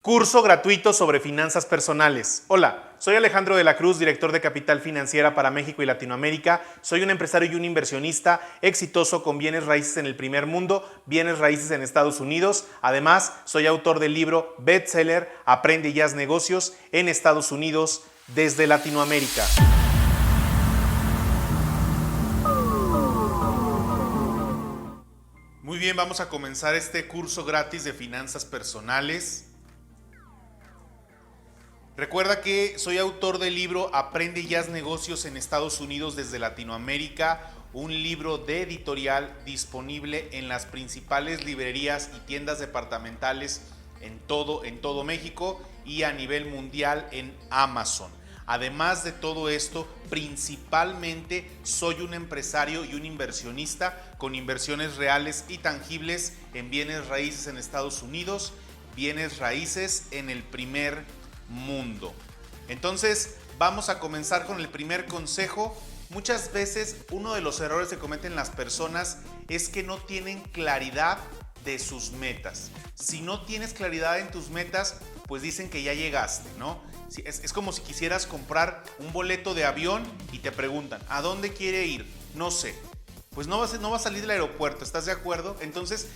Curso gratuito sobre finanzas personales. Hola, soy Alejandro de la Cruz, director de Capital Financiera para México y Latinoamérica. Soy un empresario y un inversionista exitoso con bienes raíces en el primer mundo, bienes raíces en Estados Unidos. Además, soy autor del libro bestseller Aprende y haz negocios en Estados Unidos desde Latinoamérica. Muy bien, vamos a comenzar este curso gratis de finanzas personales. Recuerda que soy autor del libro Aprende y haz negocios en Estados Unidos desde Latinoamérica, un libro de editorial disponible en las principales librerías y tiendas departamentales en todo México y a nivel mundial en Amazon. Además de todo esto, principalmente soy un empresario y un inversionista con inversiones reales y tangibles en bienes raíces en Estados Unidos, bienes raíces en el primer mundo. Entonces, vamos a comenzar con el primer consejo. Muchas veces uno de los errores que cometen las personas es que no tienen claridad de sus metas. Si no tienes claridad en tus metas, pues dicen que ya llegaste, ¿no? Es como si quisieras comprar un boleto de avión y te preguntan, ¿a dónde quiere ir? No sé. Pues no va a salir del aeropuerto, ¿estás de acuerdo? Entonces,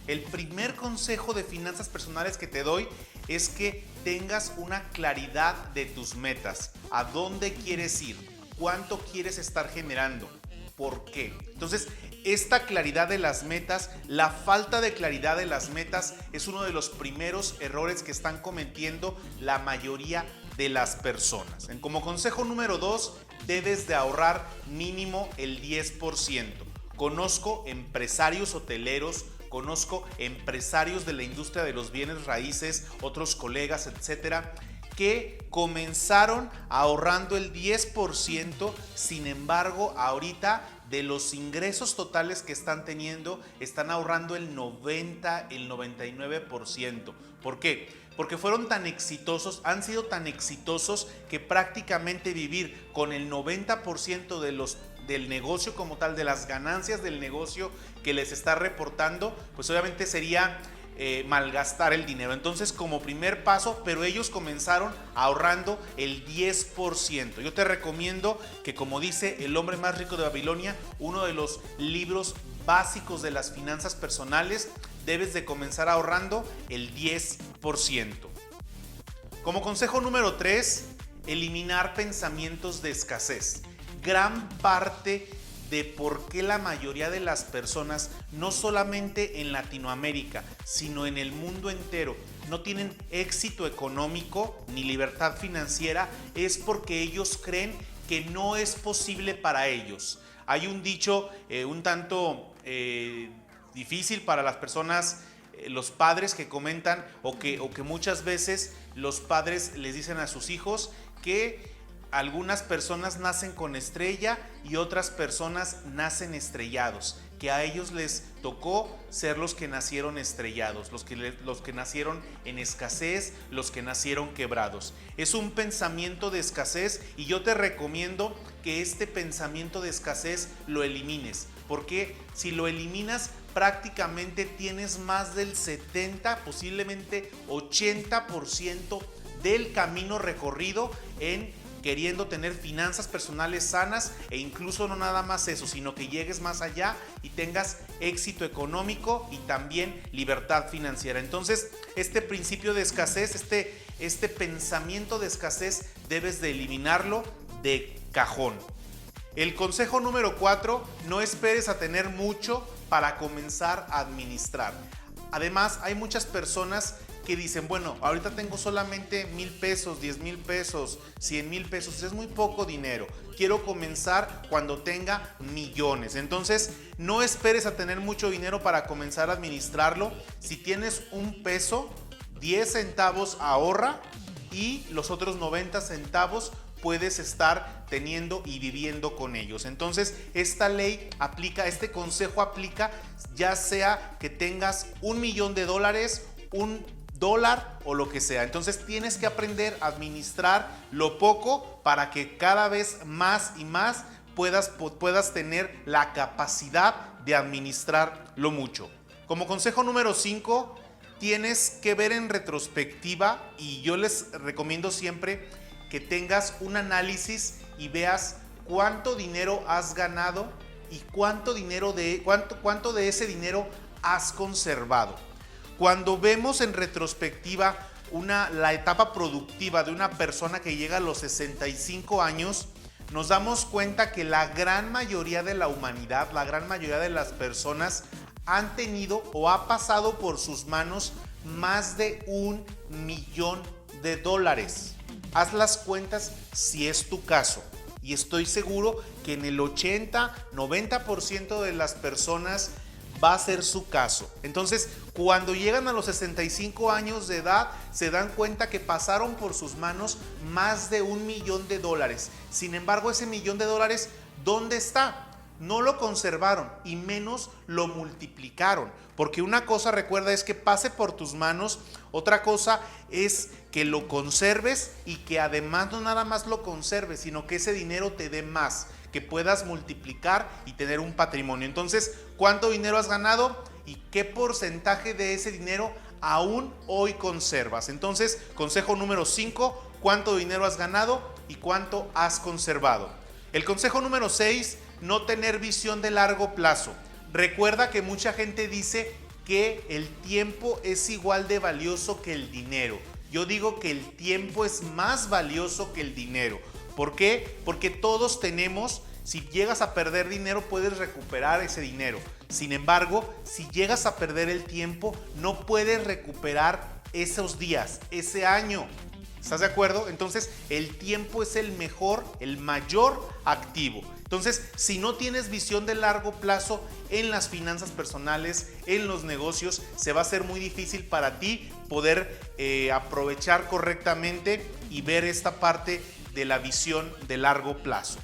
el primer consejo de finanzas personales que te doy es que tengas una claridad de tus metas. ¿A dónde quieres ir? ¿Cuánto quieres estar generando? ¿Por qué? Entonces, esta claridad de las metas, la falta de claridad de las metas es uno de los primeros errores que están cometiendo la mayoría de las personas. Como consejo número 2, debes de ahorrar mínimo el 10%. Conozco empresarios hoteleros, conozco empresarios de la industria de los bienes raíces, otros colegas, etcétera, que comenzaron ahorrando el 10%, sin embargo, ahorita de los ingresos totales que están teniendo, están ahorrando el 90, el 99%. ¿Por qué? Porque fueron tan exitosos, han sido tan exitosos que prácticamente vivir con el 90% del negocio como tal, de las ganancias del negocio que les está reportando, pues obviamente sería malgastar el dinero. Entonces, como primer paso, pero ellos comenzaron ahorrando el 10%. Yo te recomiendo que, como dice El hombre más rico de Babilonia, uno de los libros básicos de las finanzas personales, debes de comenzar ahorrando el 10%. Como consejo número 3, eliminar pensamientos de escasez. Gran parte de por qué la mayoría de las personas, no solamente en Latinoamérica, sino en el mundo entero, no tienen éxito económico ni libertad financiera, es porque ellos creen que no es posible para ellos. Hay un dicho un tanto difícil para las personas, los padres que comentan o que muchas veces los padres les dicen a sus hijos que algunas personas nacen con estrella y otras personas nacen estrellados, que a ellos les tocó ser los que nacieron estrellados, los que nacieron en escasez, los que nacieron quebrados. Es un pensamiento de escasez y yo te recomiendo que este pensamiento de escasez lo elimines, porque si lo eliminas prácticamente tienes más del 70, posiblemente 80% del camino recorrido en queriendo tener finanzas personales sanas, e incluso no nada más eso, sino que llegues más allá y tengas éxito económico y también libertad financiera. Entonces, este principio de escasez, este pensamiento de escasez, debes de eliminarlo de cajón. El consejo número 4, no esperes a tener mucho para comenzar a administrar. Además, hay muchas personas que dicen, bueno, ahorita tengo solamente 1,000 pesos, 10,000 pesos, 100,000 pesos, es muy poco dinero. Quiero comenzar cuando tenga millones. Entonces, no esperes a tener mucho dinero para comenzar a administrarlo. Si tienes un peso, 10 centavos ahorra y los otros 90 centavos puedes estar teniendo y viviendo con ellos. Entonces, esta ley aplica, este consejo aplica ya sea que tengas $1,000,000, $1 o lo que sea. Entonces, tienes que aprender a administrar lo poco para que cada vez más y más puedas tener la capacidad de administrar lo mucho. Como consejo número 5, tienes que ver en retrospectiva, y yo les recomiendo siempre que tengas un análisis y veas cuánto dinero has ganado y cuánto de ese dinero has conservado. Cuando vemos en retrospectiva la etapa productiva de una persona que llega a los 65 años, nos damos cuenta que la gran mayoría de la humanidad, la gran mayoría de las personas han tenido o ha pasado por sus manos más de $1,000,000. Haz las cuentas si es tu caso. Y estoy seguro que en el 80-90% de las personas va a ser su caso. Entonces, cuando llegan a los 65 años de edad, se dan cuenta que pasaron por sus manos más de $1,000,000. Sin embargo, ese $1,000,000, ¿dónde está? No lo conservaron y menos lo multiplicaron. Porque una cosa, recuerda, es que pase por tus manos. Otra cosa es que lo conserves y que además no nada más lo conserves, sino que ese dinero te dé más, que puedas multiplicar y tener un patrimonio. Entonces, ¿cuánto dinero has ganado y qué porcentaje de ese dinero aún hoy conservas? Entonces, consejo número 5, ¿cuánto dinero has ganado y cuánto has conservado? El consejo número 6, no tener visión de largo plazo. Recuerda que mucha gente dice que el tiempo es igual de valioso que el dinero. Yo digo que el tiempo es más valioso que el dinero. ¿Por qué? Porque todos tenemos, si llegas a perder dinero, puedes recuperar ese dinero. Sin embargo, si llegas a perder el tiempo, no puedes recuperar esos días, ese año. ¿Estás de acuerdo? Entonces, el tiempo es el mayor activo. Entonces, si no tienes visión de largo plazo en las finanzas personales, en los negocios, se va a hacer muy difícil para ti poder aprovechar correctamente y ver esta parte de la visión de largo plazo.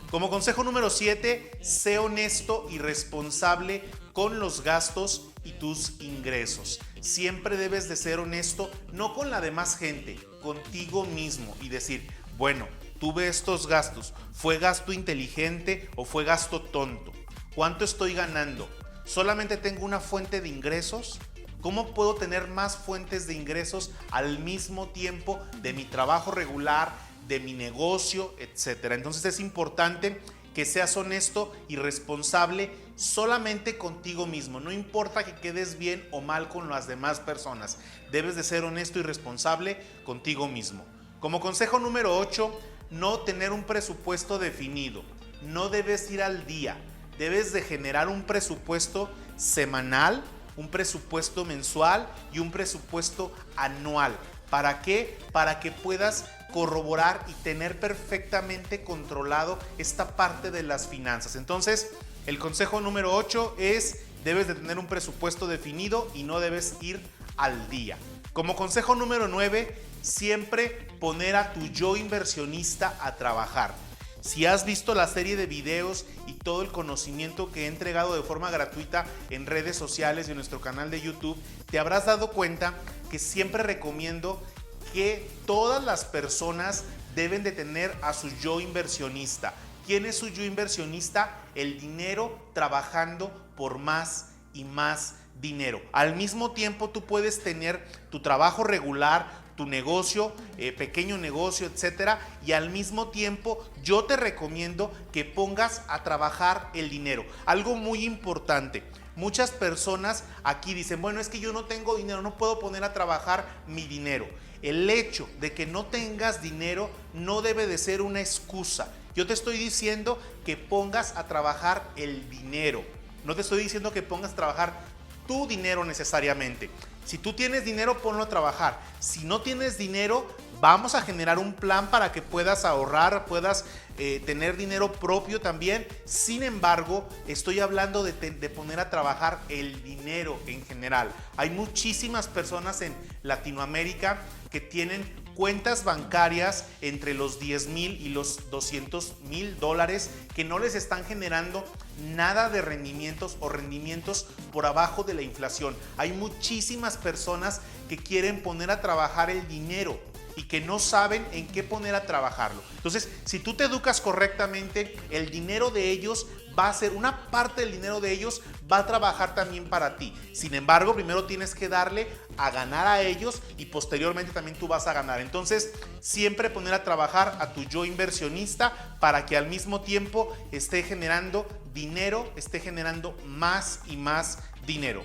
Como consejo número 7, sé honesto y responsable con los gastos y tus ingresos. Siempre debes de ser honesto, no con la demás gente, contigo mismo y decir, bueno, tuve estos gastos, ¿fue gasto inteligente o fue gasto tonto? ¿Cuánto estoy ganando? ¿Solamente tengo una fuente de ingresos? ¿Cómo puedo tener más fuentes de ingresos al mismo tiempo de mi trabajo regular, de mi negocio, etcétera? Entonces es importante que seas honesto y responsable solamente contigo mismo. No importa que quedes bien o mal con las demás personas. Debes de ser honesto y responsable contigo mismo. Como consejo número 8, no tener un presupuesto definido. No debes ir al día. Debes de generar un presupuesto semanal, un presupuesto mensual y un presupuesto anual. ¿Para qué? Para que puedas corroborar y tener perfectamente controlado esta parte de las finanzas. Entonces, el consejo número 8 es, debes de tener un presupuesto definido y no debes ir al día. Como consejo número 9, siempre poner a tu yo inversionista a trabajar. Si has visto la serie de videos y todo el conocimiento que he entregado de forma gratuita en redes sociales y en nuestro canal de YouTube, te habrás dado cuenta que siempre recomiendo que todas las personas deben de tener a su yo inversionista. ¿Quién es su yo inversionista? El dinero trabajando por más y más dinero. Al mismo tiempo tú puedes tener tu trabajo regular, tu negocio, pequeño negocio, etcétera, y al mismo tiempo yo te recomiendo que pongas a trabajar el dinero. Algo muy importante, muchas personas aquí dicen, bueno, es que yo no tengo dinero, no puedo poner a trabajar mi dinero. El hecho de que no tengas dinero no debe de ser una excusa. Yo te estoy diciendo que pongas a trabajar el dinero. No te estoy diciendo que pongas a trabajar tu dinero necesariamente. Si tú tienes dinero, ponlo a trabajar. Si no tienes dinero, vamos a generar un plan para que puedas ahorrar, puedas tener dinero propio también. Sin embargo, estoy hablando de poner a trabajar el dinero en general. Hay muchísimas personas en Latinoamérica que tienen cuentas bancarias entre los 10,000 y los 200,000 dólares que no les están generando nada de rendimientos o rendimientos por abajo de la inflación. Hay muchísimas personas que quieren poner a trabajar el dinero y que no saben en qué poner a trabajarlo. Entonces, si tú te educas correctamente, el dinero de ellos va a ser una parte del dinero de ellos, va a trabajar también para ti. Sin embargo, primero tienes que darle a ganar a ellos y posteriormente también tú vas a ganar. Entonces, siempre poner a trabajar a tu yo inversionista para que al mismo tiempo esté generando dinero, esté generando más y más dinero.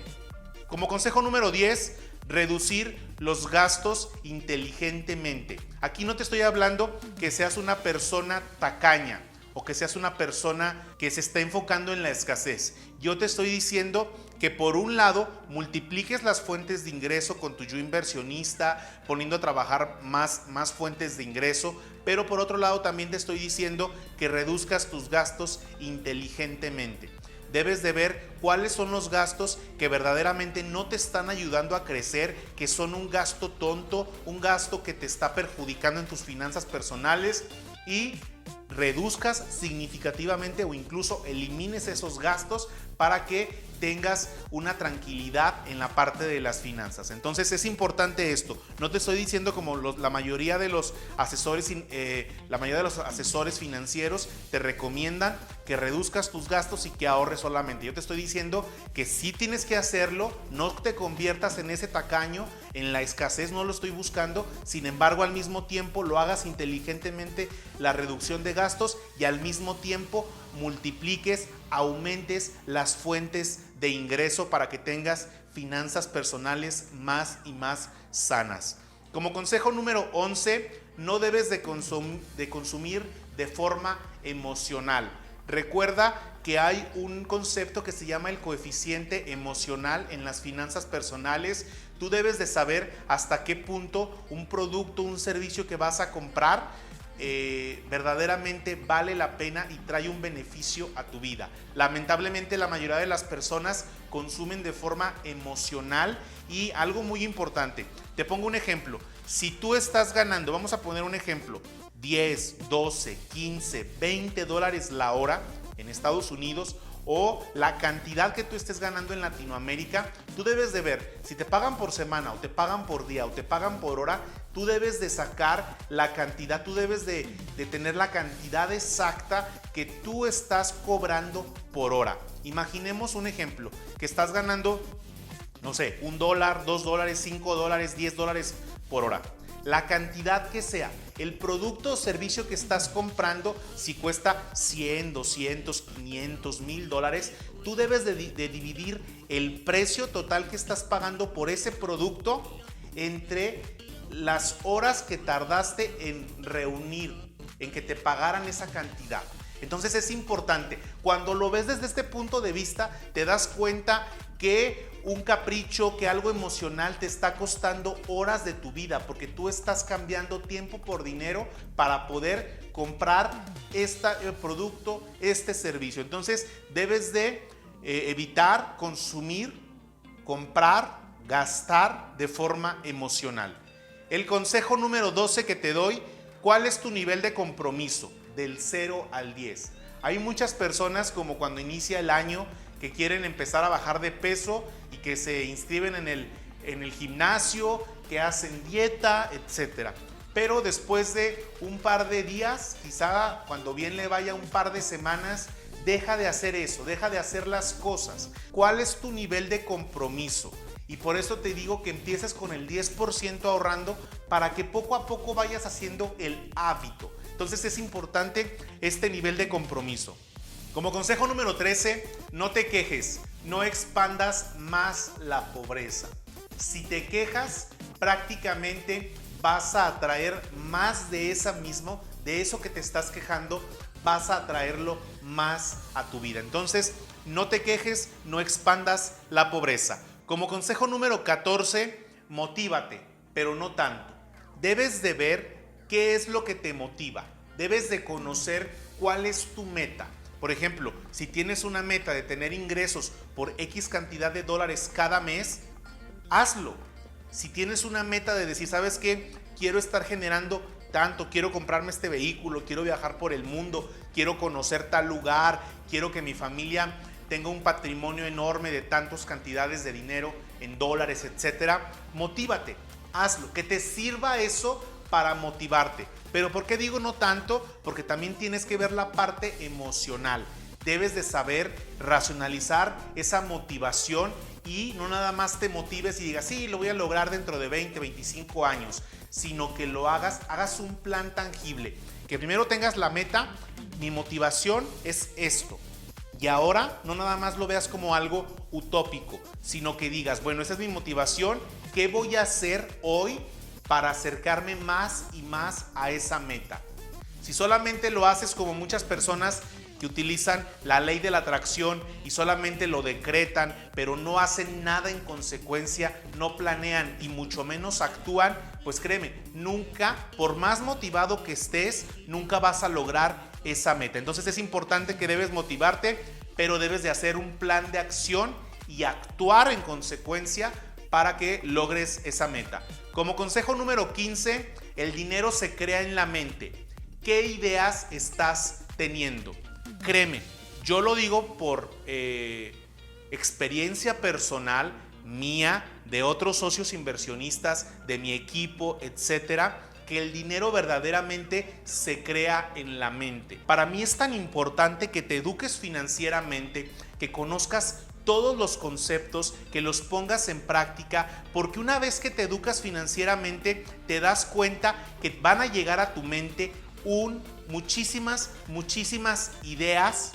Como consejo número 10, reducir los gastos inteligentemente. Aquí no te estoy hablando que seas una persona tacaña o que seas una persona que se está enfocando en la escasez. Yo te estoy diciendo que por un lado multipliques las fuentes de ingreso con tu yo inversionista, poniendo a trabajar más fuentes de ingreso, pero por otro lado también te estoy diciendo que reduzcas tus gastos inteligentemente. Debes de ver cuáles son los gastos que verdaderamente no te están ayudando a crecer, que son un gasto tonto, un gasto que te está perjudicando en tus finanzas personales, y reduzcas significativamente o incluso elimines esos gastos para que tengas una tranquilidad en la parte de las finanzas. Entonces es importante esto. No te estoy diciendo como la mayoría de los asesores financieros te recomiendan que reduzcas tus gastos y que ahorres solamente. Yo te estoy diciendo que sí tienes que hacerlo, no te conviertas en ese tacaño, en la escasez, no lo estoy buscando. Sin embargo, al mismo tiempo lo hagas inteligentemente, la reducción de gastos, y al mismo tiempo multipliques, aumentes las fuentes de ingreso para que tengas finanzas personales más y más sanas. Como consejo número 11, no debes de consumir de forma emocional. Recuerda que hay un concepto que se llama el coeficiente emocional en las finanzas personales. Tú debes de saber hasta qué punto un producto, un servicio que vas a comprar verdaderamente vale la pena y trae un beneficio a tu vida. Lamentablemente la mayoría de las personas consumen de forma emocional, y algo muy importante, te pongo un ejemplo. Si tú estás ganando, vamos a poner un ejemplo, 10, 12, 15, 20 dólares la hora en Estados Unidos, o la cantidad que tú estés ganando en Latinoamérica, tú debes de ver si te pagan por semana o te pagan por día o te pagan por hora. Tú debes de sacar la cantidad, tú debes de tener la cantidad exacta que tú estás cobrando por hora. Imaginemos un ejemplo, que estás ganando, no sé, $1, $2, $5, $10 por hora. La cantidad que sea, el producto o servicio que estás comprando, si cuesta 100, 200, 500, $1000, tú debes de dividir el precio total que estás pagando por ese producto entre las horas que tardaste en reunir, en que te pagaran esa cantidad. Entonces es importante, cuando lo ves desde este punto de vista, te das cuenta que un capricho, que algo emocional te está costando horas de tu vida, porque tú estás cambiando tiempo por dinero para poder comprar este producto, este servicio. Entonces debes de evitar consumir, comprar, gastar de forma emocional. El consejo número 12 que te doy: ¿cuál es tu nivel de compromiso? Del 0 al 10. Hay muchas personas, como cuando inicia el año, que quieren empezar a bajar de peso y que se inscriben en el gimnasio, que hacen dieta, etc. Pero después de un par de días, quizá cuando bien le vaya un par de semanas, deja de hacer eso, deja de hacer las cosas. ¿Cuál es tu nivel de compromiso? Y por eso te digo que empieces con el 10% ahorrando, para que poco a poco vayas haciendo el hábito. Entonces es importante este nivel de compromiso. Como consejo número 13, no te quejes, no expandas más la pobreza. Si te quejas, prácticamente vas a atraer más de eso que te estás quejando, vas a atraerlo más a tu vida. Entonces, no te quejes, no expandas la pobreza. Como consejo número 14, motívate, pero no tanto. Debes de ver qué es lo que te motiva. Debes de conocer cuál es tu meta. Por ejemplo, si tienes una meta de tener ingresos por X cantidad de dólares cada mes, hazlo. Si tienes una meta de decir, ¿sabes qué? Quiero estar generando tanto, quiero comprarme este vehículo, quiero viajar por el mundo, quiero conocer tal lugar, quiero que mi familia tenga un patrimonio enorme de tantas cantidades de dinero en dólares, etcétera. Motívate, hazlo, que te sirva eso para motivarte. Pero ¿por qué digo no tanto? Porque también tienes que ver la parte emocional. debes de saber racionalizar esa motivación y no nada más te motives y digas, sí, lo voy a lograr dentro de 20, 25 años, sino que lo hagas un plan tangible, que primero tengas la meta, mi motivación es esto. Y ahora no nada más lo veas como algo utópico, sino que digas, bueno, esa es mi motivación, ¿qué voy a hacer hoy para acercarme más y más a esa meta? Si solamente lo haces como muchas personas que utilizan la ley de la atracción y solamente lo decretan, pero no hacen nada en consecuencia, no planean y mucho menos actúan, pues créeme, nunca, por más motivado que estés, nunca vas a lograr esa meta. Entonces es importante que debes motivarte, pero debes de hacer un plan de acción y actuar en consecuencia para que logres esa meta. Como consejo número 15, el dinero se crea en la mente. ¿Qué ideas estás teniendo? Créeme, yo lo digo por experiencia personal mía, de otros socios inversionistas, de mi equipo, etcétera, que el dinero verdaderamente se crea en la mente. Para mí es tan importante que te eduques financieramente, que conozcas todos los conceptos, que los pongas en práctica, porque una vez que te educas financieramente, te das cuenta que van a llegar a tu mente muchísimas ideas,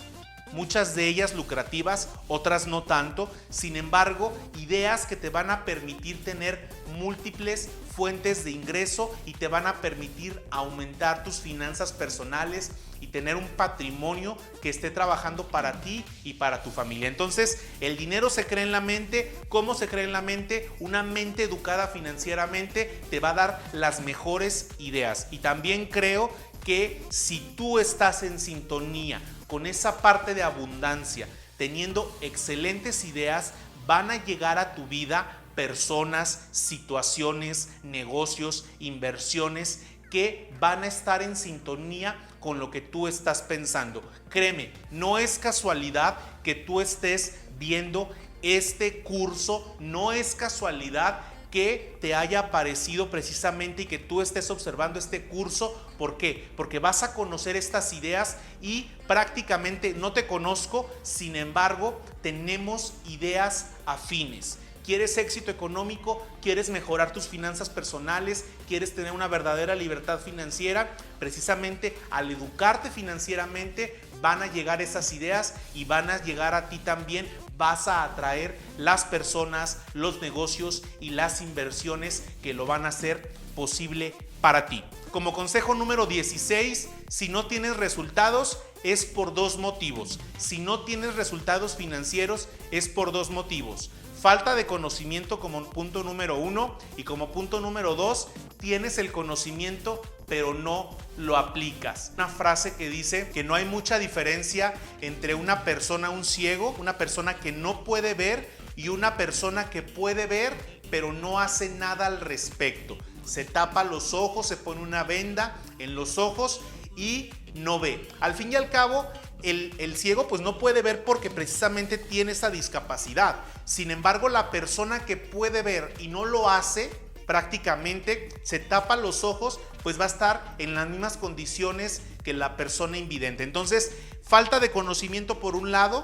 muchas de ellas lucrativas, otras no tanto. Sin embargo, ideas que te van a permitir tener múltiples fuentes de ingreso y te van a permitir aumentar tus finanzas personales y tener un patrimonio que esté trabajando para ti y para tu familia. Entonces, el dinero se crea en la mente. ¿Cómo se crea en la mente? Una mente educada financieramente te va a dar las mejores ideas. Y también creo que si tú estás en sintonía con esa parte de abundancia, teniendo excelentes ideas, van a llegar a tu vida personas, situaciones, negocios, inversiones que van a estar en sintonía con lo que tú estás pensando. Créeme, no es casualidad que tú estés viendo este curso, no es casualidad que te haya aparecido precisamente y que tú estés observando este curso. ¿Por qué? Porque vas a conocer estas ideas y prácticamente no te conozco, sin embargo, tenemos ideas afines. ¿Quieres éxito económico? ¿Quieres mejorar tus finanzas personales? ¿Quieres tener una verdadera libertad financiera? Precisamente al educarte financieramente van a llegar esas ideas y van a llegar a ti también. Vas a atraer las personas, los negocios y las inversiones que lo van a hacer posible para ti. Como consejo número 16, si no tienes resultados es por dos motivos. Si no tienes resultados financieros es por dos motivos. Falta de conocimiento como punto número 1 y como punto número 2, tienes el conocimiento pero no lo aplicas. Una frase que dice que no hay mucha diferencia entre una persona, un ciego, una persona que no puede ver y una persona que puede ver pero no hace nada al respecto. Se tapa los ojos, se pone una venda en los ojos y no ve. Al fin y al cabo, el ciego pues no puede ver porque precisamente tiene esa discapacidad. Sin embargo, la persona que puede ver y no lo hace, prácticamente se tapa los ojos, pues va a estar en las mismas condiciones que la persona invidente. Entonces, falta de conocimiento por un lado,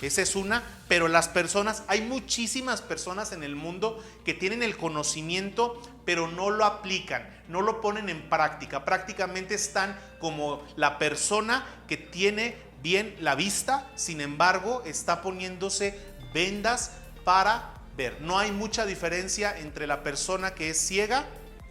esa es una, pero las personas, hay muchísimas personas en el mundo que tienen el conocimiento, pero no lo aplican, no lo ponen en práctica. Prácticamente están como la persona que tiene bien la vista, sin embargo, está poniéndose vendas para ver. No hay mucha diferencia entre la persona que es ciega,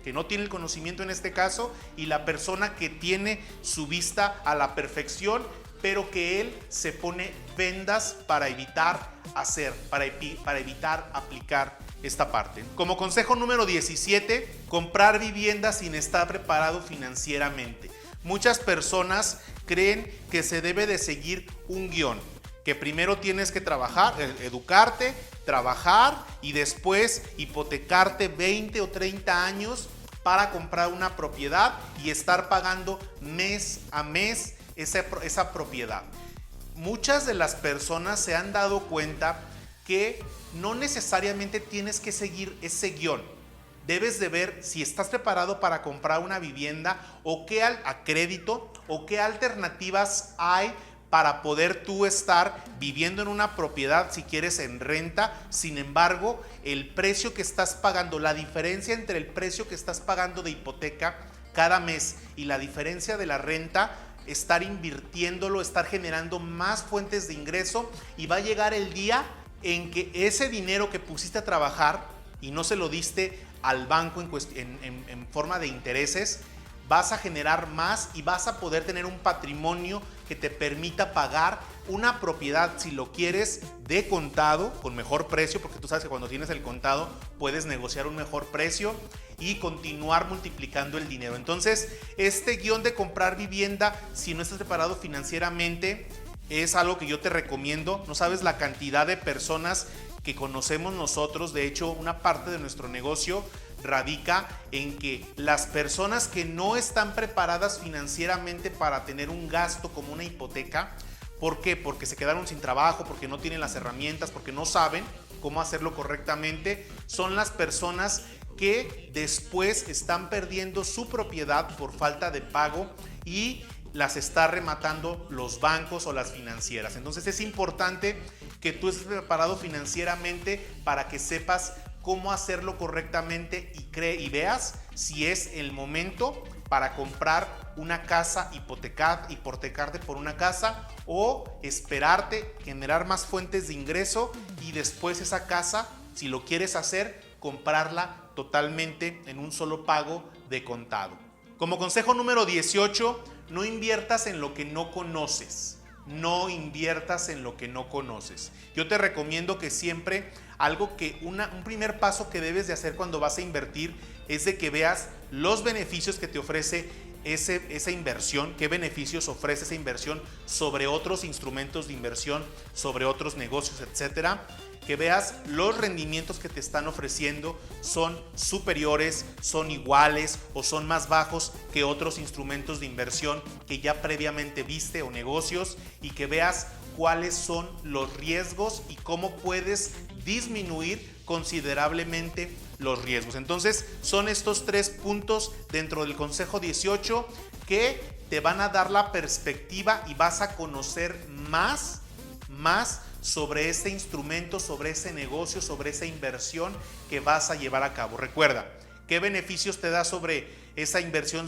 que no tiene el conocimiento en este caso, y la persona que tiene su vista a la perfección, pero que él se pone vendas para evitar hacer, para evitar aplicar esta parte. Como consejo número 17, comprar vivienda sin estar preparado financieramente. Muchas personas creen que se debe de seguir un guión, que primero tienes que trabajar, educarte, trabajar y después hipotecarte 20 o 30 años para comprar una propiedad y estar pagando mes a mes esa propiedad. Muchas de las personas se han dado cuenta que no necesariamente tienes que seguir ese guión. Debes de ver si estás preparado para comprar una vivienda o a crédito o qué alternativas hay para poder tú estar viviendo en una propiedad, si quieres en renta. Sin embargo, el precio que estás pagando, la diferencia entre el precio que estás pagando de hipoteca cada mes y la diferencia de la renta, estar invirtiéndolo, estar generando más fuentes de ingreso, y va a llegar el día en que ese dinero que pusiste a trabajar y no se lo diste al banco en forma de intereses, vas a generar más y vas a poder tener un patrimonio que te permita pagar una propiedad, si lo quieres, de contado, con mejor precio, porque tú sabes que cuando tienes el contado puedes negociar un mejor precio y continuar multiplicando el dinero. Entonces, este guión de comprar vivienda, si no estás preparado financieramente, es algo que yo te recomiendo. No sabes la cantidad de personas que conocemos nosotros. De hecho, una parte de nuestro negocio radica en que las personas que no están preparadas financieramente para tener un gasto como una hipoteca, ¿por qué? Porque se quedaron sin trabajo, porque no tienen las herramientas, porque no saben cómo hacerlo correctamente, son las personas que después están perdiendo su propiedad por falta de pago y las está rematando los bancos o las financieras. Entonces es importante que tú estés preparado financieramente para que sepas cómo hacerlo correctamente y veas si es el momento para comprar una casa, hipotecarte por una casa, o esperarte, generar más fuentes de ingreso y después esa casa, si lo quieres hacer, comprarla totalmente en un solo pago de contado. Como consejo número 18, no inviertas en lo que no conoces. No inviertas en lo que no conoces. Yo te recomiendo que siempre un primer paso que debes de hacer cuando vas a invertir es de que veas los beneficios que te ofrece esa inversión, qué beneficios ofrece esa inversión sobre otros instrumentos de inversión, sobre otros negocios, etcétera. Que veas los rendimientos que te están ofreciendo, son superiores, son iguales o son más bajos que otros instrumentos de inversión que ya previamente viste o negocios, y que veas cuáles son los riesgos y cómo puedes disminuir considerablemente los riesgos. Entonces son estos 3 puntos dentro del consejo 18 que te van a dar la perspectiva y vas a conocer más sobre ese instrumento, sobre ese negocio, sobre esa inversión que vas a llevar a cabo. Recuerda, ¿qué beneficios te da sobre esa inversión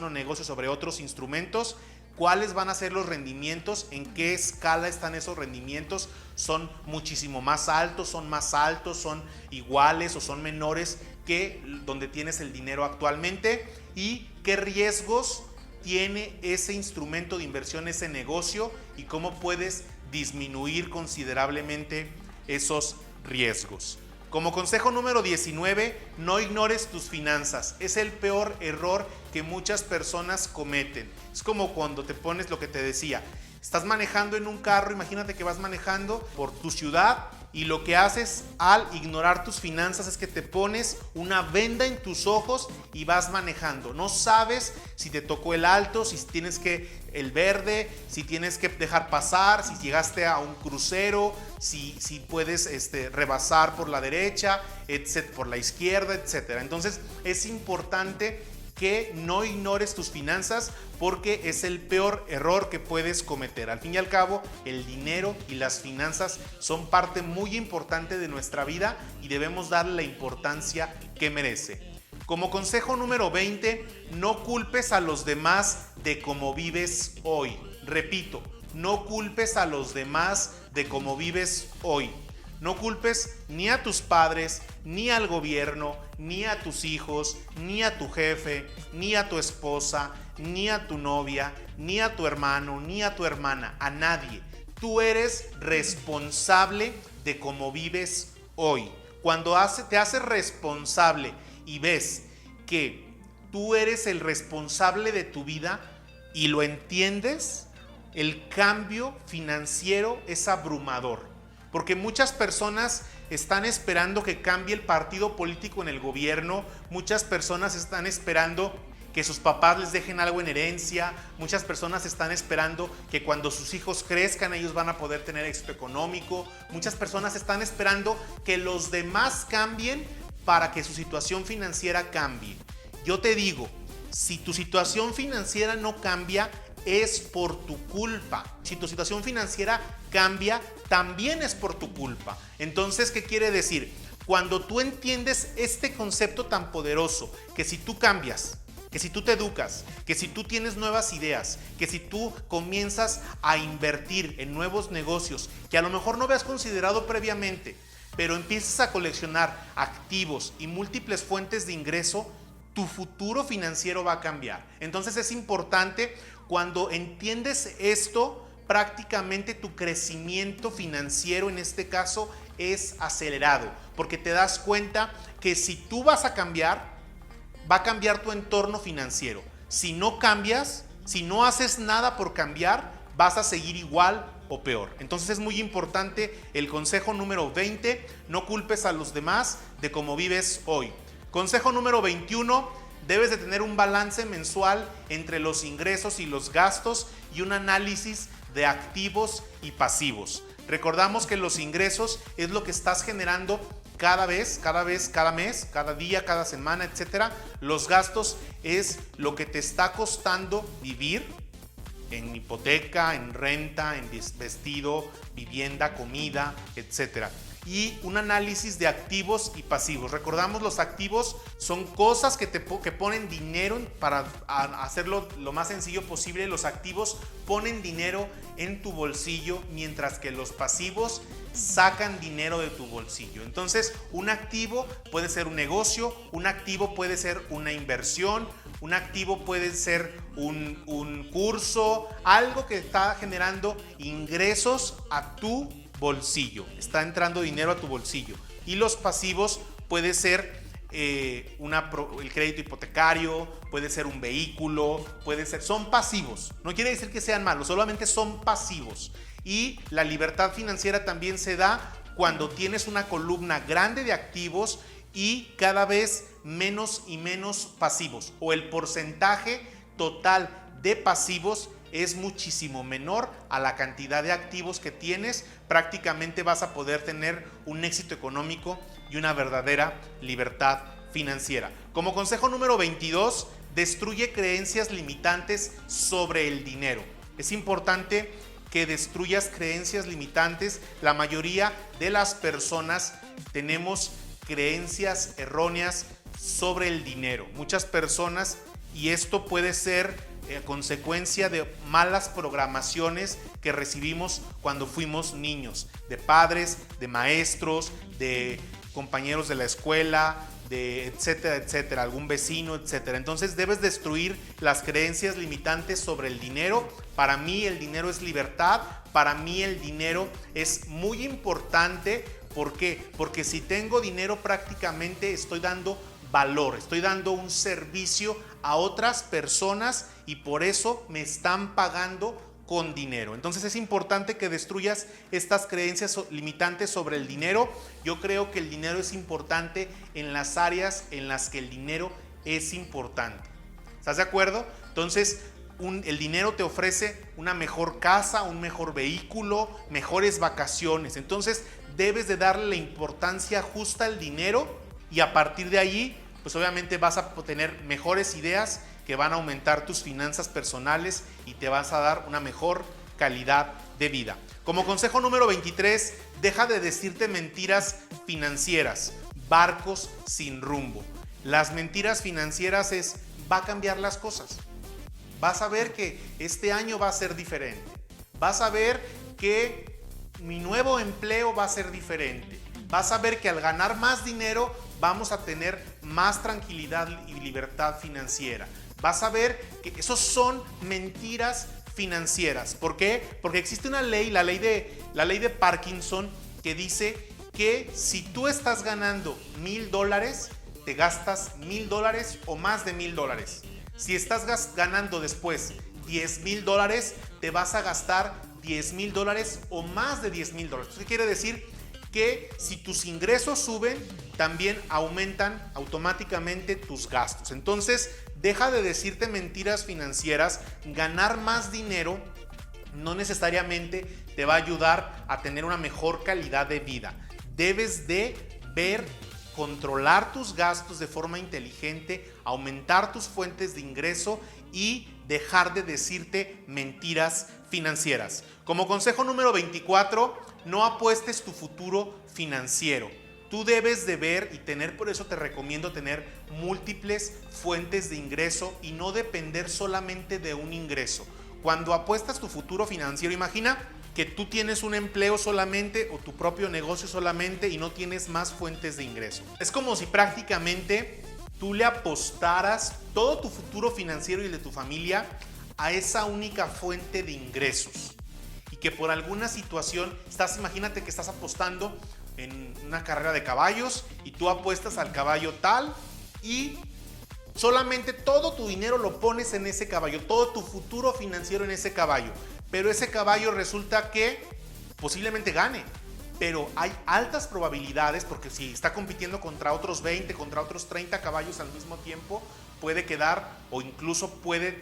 o negocio sobre otros instrumentos? ¿Cuáles van a ser los rendimientos? ¿En qué escala están esos rendimientos? ¿Son muchísimo más altos? ¿Son iguales o son menores que donde tienes el dinero actualmente? ¿Y qué riesgos tiene ese instrumento de inversión, ese negocio? ¿Y cómo puedes disminuir considerablemente esos riesgos? Como consejo número 19, no ignores tus finanzas. Es el peor error que muchas personas cometen. Es como cuando te pones, lo que te decía, estás manejando en un carro, imagínate que vas manejando por tu ciudad y lo que haces al ignorar tus finanzas es que te pones una venda en tus ojos y vas manejando. No sabes si te tocó el alto, si tienes el verde, si tienes que dejar pasar, si llegaste a un crucero, si puedes rebasar por la derecha, por la izquierda, etc. Entonces es importante que no ignores tus finanzas, porque es el peor error que puedes cometer. Al fin y al cabo, el dinero y las finanzas son parte muy importante de nuestra vida y debemos darle la importancia que merece. Como consejo número 20, no culpes a los demás de cómo vives hoy. Repito, no culpes a los demás de cómo vives hoy. No culpes ni a tus padres, ni al gobierno, ni a tus hijos, ni a tu jefe, ni a tu esposa, ni a tu novia, ni a tu hermano, ni a tu hermana, a nadie. Tú eres responsable de cómo vives hoy. Cuando te haces responsable y ves que tú eres el responsable de tu vida y lo entiendes, el cambio financiero es abrumador. Porque muchas personas están esperando que cambie el partido político en el gobierno, muchas personas están esperando que sus papás les dejen algo en herencia, muchas personas están esperando que cuando sus hijos crezcan ellos van a poder tener éxito económico, muchas personas están esperando que los demás cambien para que su situación financiera cambie. Yo te digo, si tu situación financiera no cambia, es por tu culpa. Si tu situación financiera cambia, también es por tu culpa. Entonces, ¿qué quiere decir? Cuando tú entiendes este concepto tan poderoso, que si tú cambias, que si tú te educas, que si tú tienes nuevas ideas, que si tú comienzas a invertir en nuevos negocios que a lo mejor no habías considerado previamente, pero empiezas a coleccionar activos y múltiples fuentes de ingreso, tu futuro financiero va a cambiar. Entonces es importante, cuando entiendes esto, prácticamente tu crecimiento financiero en este caso es acelerado, porque te das cuenta que si tú vas a cambiar, va a cambiar tu entorno financiero. Si no cambias, si no haces nada por cambiar, vas a seguir igual o peor. Entonces es muy importante el consejo número 20, no culpes a los demás de cómo vives hoy. Consejo número 21, debes de tener un balance mensual entre los ingresos y los gastos y un análisis de activos y pasivos. Recordamos que los ingresos es lo que estás generando cada mes, cada día, cada semana, etcétera. Los gastos es lo que te está costando vivir en hipoteca, en renta, en vestido, vivienda, comida, etcétera. Y un análisis de activos y pasivos. Recordamos, los activos son cosas que ponen dinero. Para hacerlo lo más sencillo posible, los activos ponen dinero en tu bolsillo, mientras que los pasivos sacan dinero de tu bolsillo. Entonces, un activo puede ser un negocio, un activo puede ser una inversión, un activo puede ser un curso, algo que está generando ingresos a tu bolsillo, está entrando dinero a tu bolsillo. Y los pasivos puede ser el crédito hipotecario, puede ser un vehículo, son pasivos. No quiere decir que sean malos, solamente son pasivos. Y la libertad financiera también se da cuando tienes una columna grande de activos y cada vez menos y menos pasivos, o el porcentaje total de pasivos es muchísimo menor a la cantidad de activos que tienes. Prácticamente vas a poder tener un éxito económico y una verdadera libertad financiera. Como consejo número 22, destruye creencias limitantes sobre el dinero. Es importante que destruyas creencias limitantes. La mayoría de las personas tenemos creencias erróneas sobre el dinero. Muchas personas, y esto puede ser consecuencia de malas programaciones que recibimos cuando fuimos niños, de padres, de maestros, de compañeros de la escuela, de etcétera, etcétera, algún vecino, etcétera. Entonces debes destruir las creencias limitantes sobre el dinero. Para mí el dinero es libertad, para mí el dinero es muy importante. ¿Por qué? Porque si tengo dinero, prácticamente estoy dando valor, estoy dando un servicio a otras personas y por eso me están pagando con dinero. Entonces es importante que destruyas estas creencias limitantes sobre el dinero. Yo creo que el dinero es importante en las áreas en las que el dinero es importante. ¿Estás de acuerdo? Entonces el dinero te ofrece una mejor casa, un mejor vehículo, mejores vacaciones. Entonces debes de darle la importancia justa al dinero y a partir de ahí, pues obviamente vas a tener mejores ideas que van a aumentar tus finanzas personales y te vas a dar una mejor calidad de vida. Como consejo número 23, deja de decirte mentiras financieras, barcos sin rumbo. Las mentiras financieras va a cambiar las cosas. Vas a ver que este año va a ser diferente. Vas a ver que mi nuevo empleo va a ser diferente. Vas a ver que al ganar más dinero vamos a tener más tranquilidad y libertad financiera. Vas a ver que esos son mentiras financieras. ¿Por qué? Porque existe una ley, la ley de Parkinson, que dice que si tú estás ganando $1,000, te gastas $1,000 o más de $1,000. Si estás ganando después $10,000, te vas a gastar $10,000 o más de $10,000. ¿Qué quiere decir? Que si tus ingresos suben, también aumentan automáticamente tus gastos. Entonces, deja de decirte mentiras financieras. Ganar más dinero no necesariamente te va a ayudar a tener una mejor calidad de vida. Debes de ver controlar tus gastos de forma inteligente, aumentar tus fuentes de ingreso y dejar de decirte mentiras financieras. Como consejo número 24, no apuestes tu futuro financiero. Tú debes de ver y tener, por eso te recomiendo tener múltiples fuentes de ingreso y no depender solamente de un ingreso. Cuando apuestas tu futuro financiero, imagina que tú tienes un empleo solamente o tu propio negocio solamente y no tienes más fuentes de ingreso. Es como si prácticamente tú le apostaras todo tu futuro financiero y el de tu familia a esa única fuente de ingresos. Y que por alguna situación, imagínate que estás apostando en una carrera de caballos y tú apuestas al caballo tal y solamente todo tu dinero lo pones en ese caballo, todo tu futuro financiero en ese caballo. Pero ese caballo resulta que posiblemente gane. Pero hay altas probabilidades, porque si está compitiendo contra otros 20, contra otros 30 caballos al mismo tiempo, puede quedar o incluso puede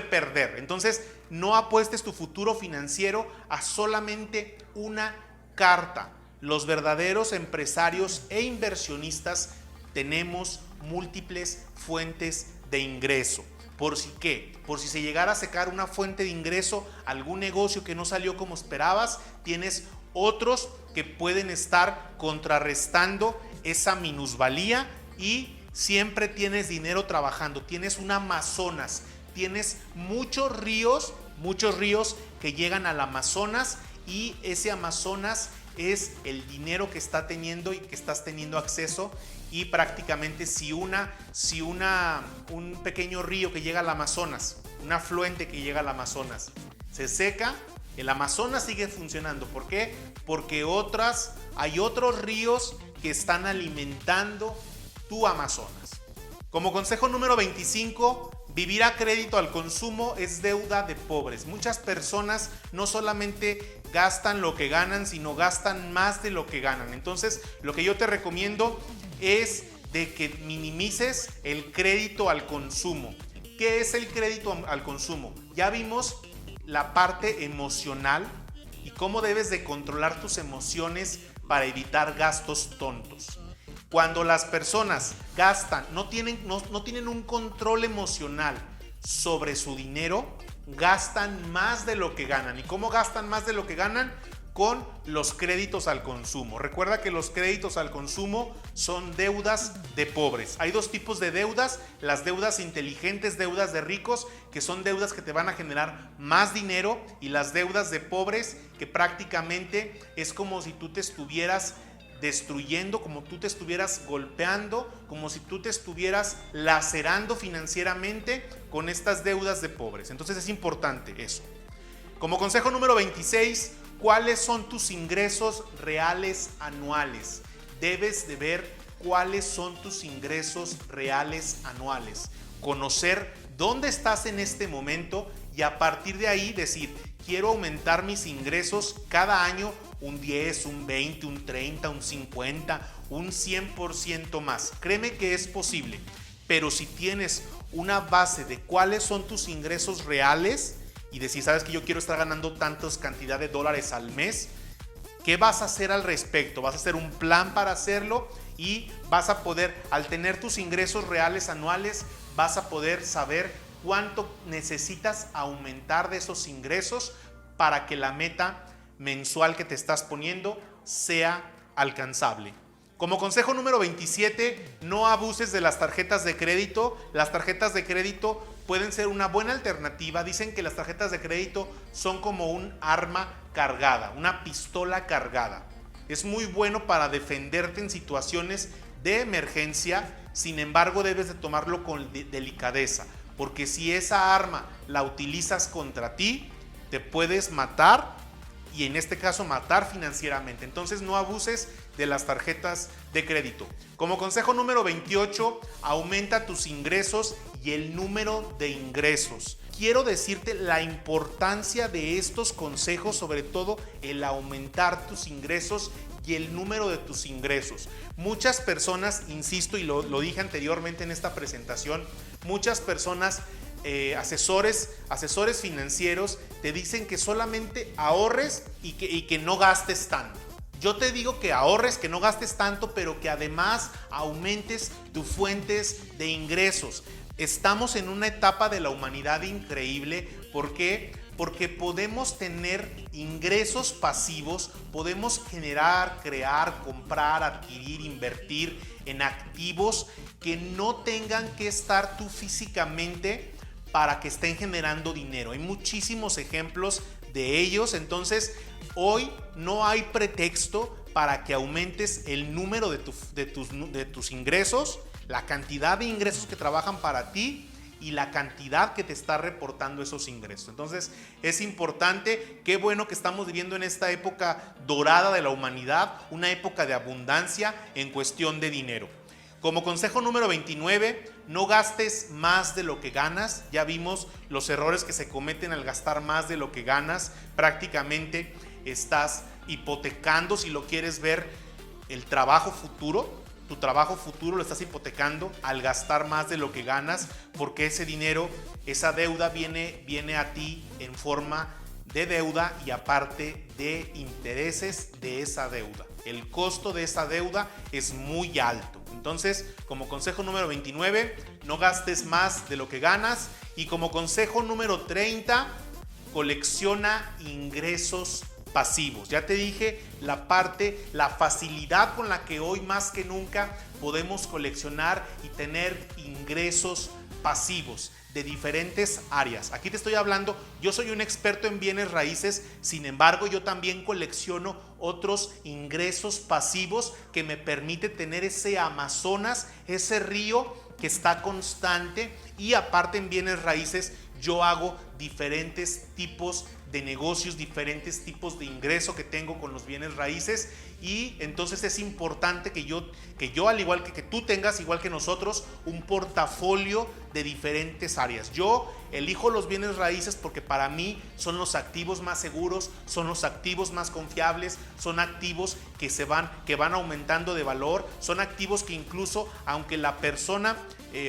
perder. Entonces, no apuestes tu futuro financiero a solamente una carta. Los verdaderos empresarios e inversionistas tenemos múltiples fuentes de ingreso. Por si se llegara a secar una fuente de ingreso, algún negocio que no salió como esperabas, tienes otros que pueden estar contrarrestando esa minusvalía y siempre tienes dinero trabajando. Tienes un Amazonas, tienes muchos ríos que llegan al Amazonas y ese Amazonas es el dinero que está teniendo y que estás teniendo acceso. Y prácticamente si un pequeño río que llega al Amazonas, un afluente que llega al Amazonas, se seca, el Amazonas sigue funcionando. ¿Por qué? Porque hay otros ríos que están alimentando tu Amazonas. Como consejo número 25, vivir a crédito al consumo es deuda de pobres. Muchas personas no solamente gastan lo que ganan, sino gastan más de lo que ganan. Entonces, lo que yo te recomiendo es de que minimices el crédito al consumo. ¿Qué es el crédito al consumo? Ya vimos la parte emocional y cómo debes de controlar tus emociones para evitar gastos tontos. Cuando las personas gastan, no tienen un control emocional sobre su dinero, gastan más de lo que ganan. ¿Y cómo gastan más de lo que ganan? Con los créditos al consumo. Recuerda que los créditos al consumo son deudas de pobres. Hay dos tipos de deudas: las deudas inteligentes, deudas de ricos, que son deudas que te van a generar más dinero, y las deudas de pobres, que prácticamente es como si tú te estuvieras destruyendo, como tú te estuvieras golpeando, como si tú te estuvieras lacerando financieramente con estas deudas de pobres. Entonces es importante eso. Como consejo número 26, ¿cuáles son tus ingresos reales anuales? Debes de ver cuáles son tus ingresos reales anuales. Conocer dónde estás en este momento y a partir de ahí decir: quiero aumentar mis ingresos cada año un 10, un 20, un 30, un 50, un 100% más. Créeme que es posible, pero si tienes una base de cuáles son tus ingresos reales y decir: sabes que yo quiero estar ganando tantas cantidad de dólares al mes, ¿qué vas a hacer al respecto? Vas a hacer un plan para hacerlo y vas a poder, al tener tus ingresos reales anuales, vas a poder saber cuánto necesitas aumentar de esos ingresos para que la meta mensual que te estás poniendo sea alcanzable. Como consejo número 27, no abuses de las tarjetas de crédito. Las tarjetas de crédito pueden ser una buena alternativa. Dicen que las tarjetas de crédito son como un arma cargada, una pistola cargada. Es muy bueno para defenderte en situaciones de emergencia. Sin embargo, debes de tomarlo con delicadeza, porque si esa arma la utilizas contra ti, te puedes matar, y en este caso matar financieramente. Entonces no abuses de las tarjetas de crédito. Como consejo número 28, aumenta tus ingresos y el número de ingresos. Quiero decirte la importancia de estos consejos, sobre todo el aumentar tus ingresos y el número de tus ingresos. Muchas personas, insisto, y lo dije anteriormente en esta presentación, muchas personas, asesores financieros, te dicen que solamente ahorres y que no gastes tanto. Yo te digo que ahorres, que no gastes tanto, pero que además aumentes tus fuentes de ingresos. Estamos en una etapa de la humanidad increíble. ¿Por qué? Porque podemos tener ingresos pasivos, podemos generar, crear, comprar, adquirir, invertir en activos que no tengan que estar tú físicamente para que estén generando dinero. Hay muchísimos ejemplos de ellos. Entonces, hoy no hay pretexto para que aumentes el número de tus ingresos, la cantidad de ingresos que trabajan para ti y la cantidad que te está reportando esos ingresos. Entonces, es importante, qué bueno que estamos viviendo en esta época dorada de la humanidad, una época de abundancia en cuestión de dinero. Como consejo número 29, no gastes más de lo que ganas. Ya vimos los errores que se cometen al gastar más de lo que ganas. Prácticamente estás hipotecando, si lo quieres ver, el trabajo futuro. Tu trabajo futuro lo estás hipotecando al gastar más de lo que ganas, porque ese dinero, esa deuda viene a ti en forma de deuda y aparte de intereses de esa deuda. El costo de esa deuda es muy alto. Entonces, como consejo número 29, no gastes más de lo que ganas. Y como consejo número 30, colecciona ingresos pasivos. Ya te dije la facilidad con la que hoy más que nunca podemos coleccionar y tener ingresos pasivos de diferentes áreas. Aquí te estoy hablando, yo soy un experto en bienes raíces, sin embargo yo también colecciono otros ingresos pasivos que me permite tener ese Amazonas, ese río que está constante. Y aparte en bienes raíces yo hago diferentes tipos de negocios, diferentes tipos de ingreso que tengo con los bienes raíces. Y entonces es importante que yo al igual que tú tengas, igual que nosotros, un portafolio de diferentes áreas. Yo elijo los bienes raíces porque para mí son los activos más seguros, son los activos más confiables, son activos que van aumentando de valor, son activos que incluso aunque la persona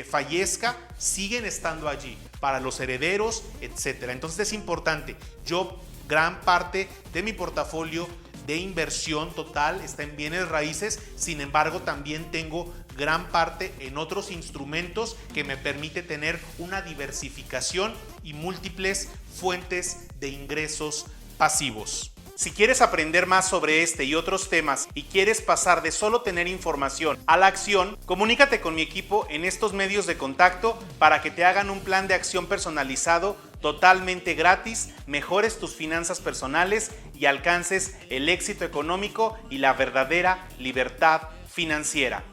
fallezca, siguen estando allí para los herederos, etcétera. Entonces es importante. Yo, gran parte de mi portafolio de inversión total está en bienes raíces, sin embargo también tengo gran parte en otros instrumentos que me permite tener una diversificación y múltiples fuentes de ingresos pasivos. Si quieres aprender más sobre este y otros temas y quieres pasar de solo tener información a la acción, comunícate con mi equipo en estos medios de contacto para que te hagan un plan de acción personalizado totalmente gratis, mejores tus finanzas personales y alcances el éxito económico y la verdadera libertad financiera.